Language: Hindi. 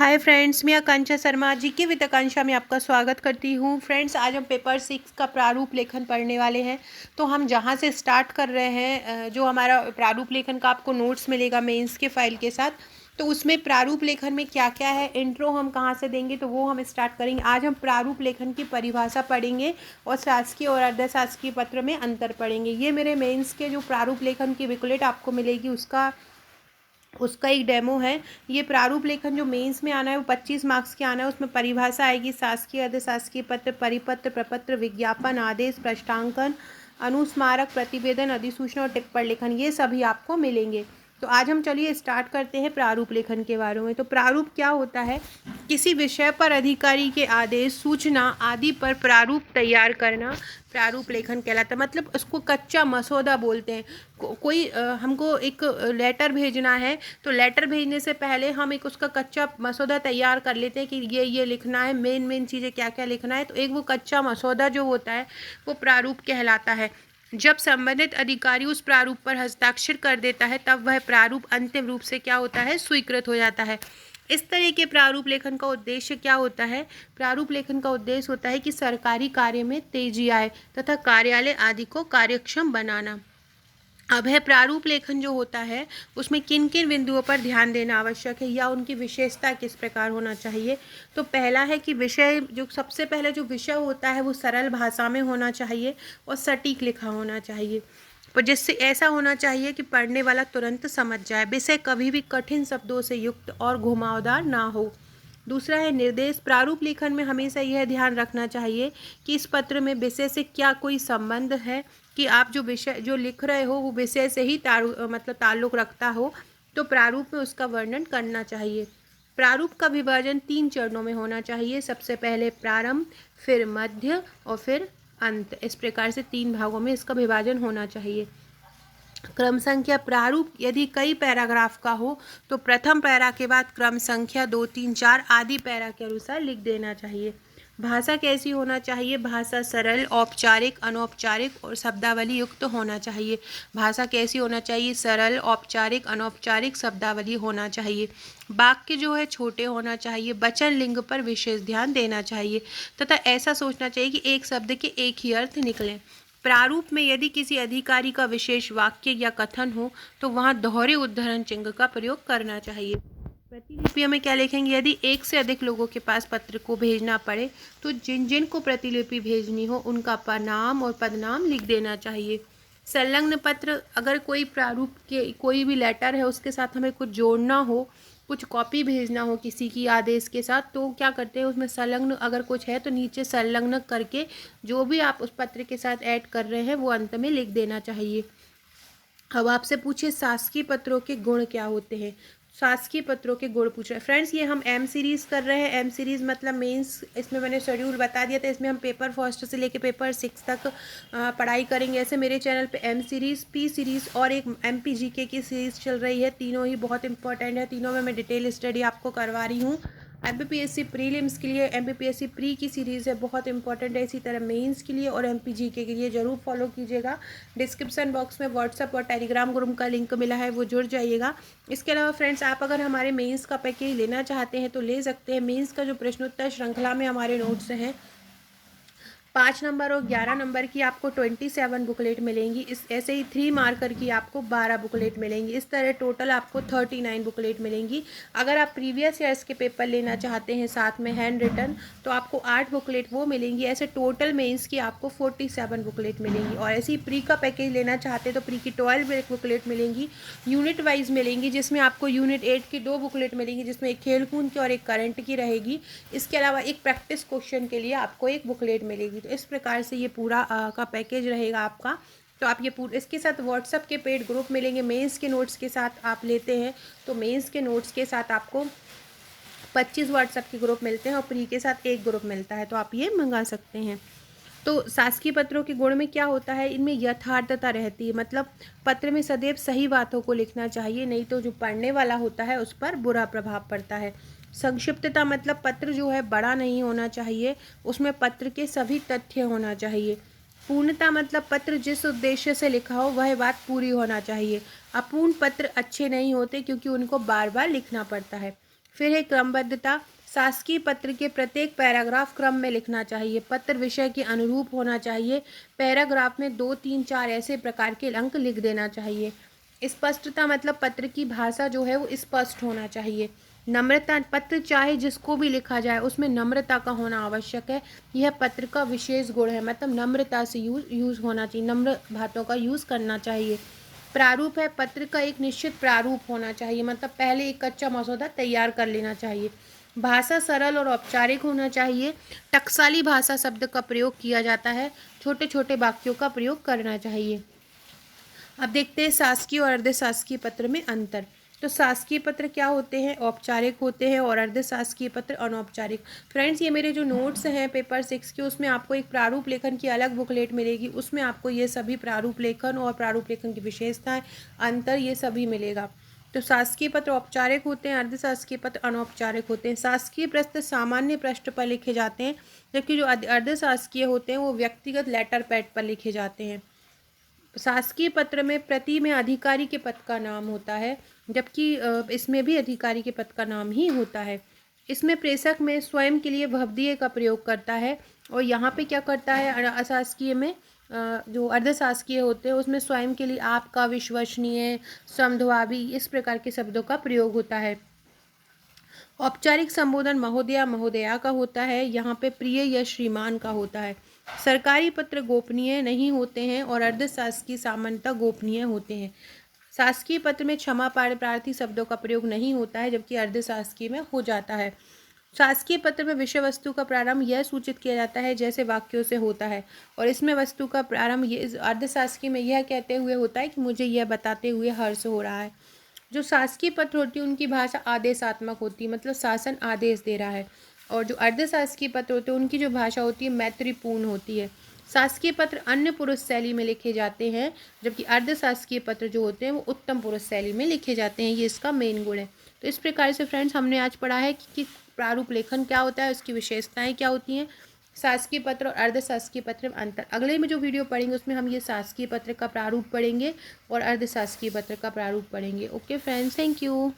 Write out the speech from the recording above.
हाय फ्रेंड्स, मैं आकांक्षा शर्मा जीके विद आकांक्षा में आपका स्वागत करती हूँ। फ्रेंड्स, आज हम पेपर 6 का प्रारूप लेखन पढ़ने वाले हैं। तो हम जहाँ से स्टार्ट कर रहे हैं, जो हमारा प्रारूप लेखन का आपको नोट्स मिलेगा मेंस के फाइल के साथ, तो उसमें प्रारूप लेखन में क्या क्या है, इंट्रो हम कहाँ से देंगे, तो वो हम स्टार्ट करेंगे। आज हम प्रारूप लेखन की परिभाषा पढ़ेंगे और शासकीय और अर्धशासकीय पत्र में अंतर पढ़ेंगे। ये मेरे मेंस के जो प्रारूप लेखन की बुकलेट आपको मिलेगी उसका एक डेमो है। ये प्रारूप लेखन जो मेंस में आना है वो 25 मार्क्स के आना है। उसमें परिभाषा आएगी, शासकीय अर्धशासकीय पत्र, परिपत्र, प्रपत्र, विज्ञापन, आदेश, पृष्ठांकन, अनुस्मारक, प्रतिवेदन, अधिसूचना और टिप्पणी लेखन, ये सभी आपको मिलेंगे। तो आज हम चलिए स्टार्ट करते हैं प्रारूप लेखन के बारे में। तो प्रारूप क्या होता है? किसी विषय पर अधिकारी के आदेश, सूचना आदि पर प्रारूप तैयार करना प्रारूप लेखन कहलाता है। मतलब उसको कच्चा मसौदा बोलते हैं। कोई हमको एक लेटर भेजना है, तो लेटर भेजने से पहले हम एक उसका कच्चा मसौदा तैयार कर लेते हैं कि ये लिखना है, मेन चीज़ें क्या क्या लिखना है। तो एक वो कच्चा मसौदा जो होता है वो प्रारूप कहलाता है। जब संबंधित अधिकारी उस प्रारूप पर हस्ताक्षर कर देता है तब वह प्रारूप अंतिम रूप से क्या होता है, स्वीकृत हो जाता है। इस तरह के प्रारूप लेखन का उद्देश्य क्या होता है? प्रारूप लेखन का उद्देश्य होता है कि सरकारी कार्य में तेजी आए तथा कार्यालय आदि को कार्यक्षम बनाना। अब है प्रारूप लेखन जो होता है उसमें किन किन बिंदुओं पर ध्यान देना आवश्यक है या उनकी विशेषता किस प्रकार होना चाहिए। तो पहला है कि विषय, जो सबसे पहले जो विषय होता है वो सरल भाषा में होना चाहिए और सटीक लिखा होना चाहिए, पर जिससे ऐसा होना चाहिए कि पढ़ने वाला तुरंत समझ जाए। विषय कभी भी कठिन शब्दों से युक्त और घुमावदार ना हो। दूसरा है निर्देश। प्रारूप लेखन में हमेशा यह ध्यान रखना चाहिए कि इस पत्र में विषय से क्या कोई संबंध है, कि आप जो विषय जो लिख रहे हो वो विषय से ही ताल्लुक़ रखता हो, तो प्रारूप में उसका वर्णन करना चाहिए। प्रारूप का विभाजन 3 चरणों में होना चाहिए। सबसे पहले प्रारंभ, फिर मध्य और फिर अंत। इस प्रकार से 3 भागों में इसका विभाजन होना चाहिए। क्रम संख्या। प्रारूप यदि कई पैराग्राफ का हो तो प्रथम पैरा के बाद क्रम संख्या 2, 3, 4 आदि पैरा के अनुसार लिख देना चाहिए। भाषा कैसी होना चाहिए? भाषा सरल, औपचारिक, अनौपचारिक और शब्दावली युक्त होना चाहिए। भाषा कैसी होना चाहिए? सरल, औपचारिक, अनौपचारिक, शब्दावली होना चाहिए। वाक्य जो है छोटे होना चाहिए। वचन लिंग पर विशेष ध्यान देना चाहिए तथा ऐसा सोचना चाहिए कि एक शब्द के एक ही अर्थ निकलें। प्रारूप में यदि किसी अधिकारी का विशेष वाक्य या कथन हो तो वहाँ दोहरे उद्धरण चिन्ह का प्रयोग करना चाहिए। प्रतिलिपियों में क्या लिखेंगे? यदि एक से अधिक लोगों के पास पत्र को भेजना पड़े तो जिन जिन को प्रतिलिपि भेजनी हो उनका नाम और पदनाम लिख देना चाहिए। संलग्न पत्र, अगर कोई प्रारूप के कोई भी लेटर है उसके साथ हमें कुछ जोड़ना हो, कुछ कॉपी भेजना हो किसी की आदेश के साथ, तो क्या करते हैं उसमें संलग्न अगर कुछ है तो नीचे संलग्न करके जो भी आप उस पत्र के साथ ऐड कर रहे हैं वो अंत में लिख देना चाहिए। अब आपसे पूछे शासकीय पत्रों के गुण क्या होते हैं। शासकीय पत्रों के गुण पूछ रहे हैं। फ्रेंड्स, ये हम एम सीरीज़ कर रहे हैं। एम सीरीज़ मतलब मेंस, इसमें मैंने शेड्यूल बता दिया था। इसमें हम पेपर फर्स्ट से लेके पेपर 6 तक पढ़ाई करेंगे। ऐसे मेरे चैनल पे एम सीरीज़, पी सीरीज़ और एक MP GK की सीरीज़ चल रही है। तीनों ही बहुत इंपॉर्टेंट है। तीनों में मैं डिटेल स्टडी आपको करवा रही हूँ। MPPSC प्रीलिम्स के लिए MPPSC प्री की सीरीज़ है, बहुत इंपॉर्टेंट है। इसी तरह मेंस के लिए और MP GK के लिए ज़रूर फॉलो कीजिएगा। डिस्क्रिप्शन बॉक्स में व्हाट्सअप और टेलीग्राम ग्रुप का लिंक मिला है, वो जुड़ जाइएगा। इसके अलावा फ्रेंड्स, आप अगर हमारे मेंस का पैकेज लेना चाहते हैं तो ले सकते हैं। मेंस का जो प्रश्नोत्तर श्रृंखला में हमारे नोट्स हैं 5 नंबर और 11 नंबर की आपको 27 बुकलेट मिलेंगी। इस ऐसे ही 3 मार्कर की आपको 12 बुकलेट मिलेंगी। इस तरह टोटल आपको 39 बुकलेट मिलेंगी। अगर आप प्रीवियस ईयर्स के पेपर लेना चाहते हैं साथ में हैंड रिटन, तो आपको 8 बुकलेट वो मिलेंगी। ऐसे टोटल मेंस की आपको 47 बुकलेट मिलेंगी। और ऐसे ही प्री का पैकेज लेना चाहते हैं तो प्री की 12 बुकलेट मिलेंगी, यूनिट वाइज मिलेंगी, जिसमें आपको यूनिट 8 की 2 बुकलेट मिलेंगी, जिसमें एक खेल कूद की और एक करंट की रहेगी। इसके अलावा एक प्रैक्टिस क्वेश्चन के लिए आपको एक बुकलेट मिलेगी। तो इस प्रकार से ये पूरा का पैकेज रहेगा आपका। तो आप ये पूरा, इसके साथ व्हाट्सअप के पेड ग्रुप मिलेंगे। मेंस के नोट्स के साथ आप लेते हैं तो मेंस के नोट्स के साथ आपको 25 व्हाट्सअप के ग्रुप मिलते हैं और प्री के साथ एक ग्रुप मिलता है, तो आप ये मंगा सकते हैं। तो शासकीय पत्रों के गुण में क्या होता है, इनमें यथार्थता रहती है। मतलब पत्र में सदैव सही बातों को लिखना चाहिए, नहीं तो जो पढ़ने वाला होता है उस पर बुरा प्रभाव पड़ता है। संक्षिप्तता, मतलब पत्र जो है बड़ा नहीं होना चाहिए, उसमें पत्र के सभी तथ्य होना चाहिए। पूर्णता, मतलब पत्र जिस उद्देश्य से लिखा हो वह बात पूरी होना चाहिए। अपूर्ण पत्र अच्छे नहीं होते क्योंकि उनको बार बार लिखना पड़ता है। फिर है क्रमबद्धता। शासकीय पत्र के प्रत्येक पैराग्राफ क्रम में लिखना चाहिए। पत्र विषय के अनुरूप होना चाहिए। पैराग्राफ में 2, 3, 4 ऐसे प्रकार के अंक लिख देना चाहिए। स्पष्टता मतलब पत्र की भाषा जो है वो स्पष्ट होना चाहिए। नम्रता, पत्र चाहे जिसको भी लिखा जाए उसमें नम्रता का होना आवश्यक है। यह पत्र का विशेष गुण है, मतलब नम्रता से यूज़ होना चाहिए, नम्र बातों का यूज़ करना चाहिए। प्रारूप है, पत्र का एक निश्चित प्रारूप होना चाहिए, मतलब पहले एक कच्चा मसौदा तैयार कर लेना चाहिए। भाषा सरल और औपचारिक होना चाहिए। टकसाली भाषा शब्द का प्रयोग किया जाता है। छोटे छोटे वाक्यों का प्रयोग करना चाहिए। अब देखते हैं शासकीय और अर्धशासकीय पत्र में अंतर। तो शासकीय पत्र क्या होते हैं, औपचारिक होते हैं, और अर्धशासकीय पत्र अनौपचारिक। फ्रेंड्स, ये मेरे जो नोट्स हैं पेपर 6 के, उसमें आपको एक प्रारूप लेखन की अलग बुकलेट मिलेगी। उसमें आपको ये सभी प्रारूप लेखन और प्रारूप लेखन की विशेषताएं, अंतर, ये सभी मिलेगा। तो शासकीय पत्र औपचारिक होते हैं, अर्धशासकीय पत्र अनौपचारिक होते हैं। शासकीय पत्र सामान्य पृष्ठ पर लिखे जाते हैं, जबकि जो अर्धशासकीय होते हैं वो व्यक्तिगत लेटर पैड पर लिखे जाते हैं। शासकीय पत्र में प्रति में अधिकारी के पद का नाम होता है, जबकि इसमें भी अधिकारी के पद का नाम ही होता है। इसमें प्रेषक में स्वयं के लिए भवदीय का प्रयोग करता है, और यहाँ पे क्या करता है अशासकीय में, जो अर्धशासकीय होते हैं उसमें स्वयं के लिए आपका, विश्वसनीय, समध्वाभी, इस प्रकार के शब्दों का प्रयोग होता है। औपचारिक संबोधन महोदया महोदया का होता है, यहाँ पे प्रिय या श्रीमान का होता है। सरकारी पत्र गोपनीय नहीं होते हैं और अर्धशासकीय सामान्यतः गोपनीय होते हैं। शासकीय पत्र में क्षमा प्रार्थी शब्दों का प्रयोग नहीं होता है, जबकि अर्धशासकीय में हो जाता है। शासकीय पत्र में विषय वस्तु का प्रारंभ यह सूचित किया जाता है जैसे वाक्यों से होता है, और इसमें वस्तु का प्रारंभ ये अर्धशासकीय में यह कहते हुए होता है कि मुझे यह बताते हुए हर्ष हो रहा है। जो शासकीय पत्र होती है उनकी भाषा आदेशात्मक होती है, मतलब शासन आदेश दे रहा है, और जो अर्धशासकीय पत्र होते हैं उनकी जो भाषा होती है मैत्रीपूर्ण होती है। शासकीय पत्र अन्य पुरुष शैली में लिखे जाते हैं, जबकि अर्धशासकीय पत्र जो होते हैं वो उत्तम पुरुष शैली में लिखे जाते हैं। ये इसका मेन गुण है। तो इस प्रकार से फ्रेंड्स हमने आज पढ़ा है कि प्रारूप लेखन क्या होता है, उसकी विशेषताएं क्या होती हैं, शासकीय पत्र और अर्धशासकीय पत्र में अंतर। अगले में जो वीडियो पढ़ेंगे उसमें हम ये शासकीय पत्र का प्रारूप पढ़ेंगे और अर्धशासकीय पत्र का प्रारूप पढ़ेंगे। Okay friends, thank you.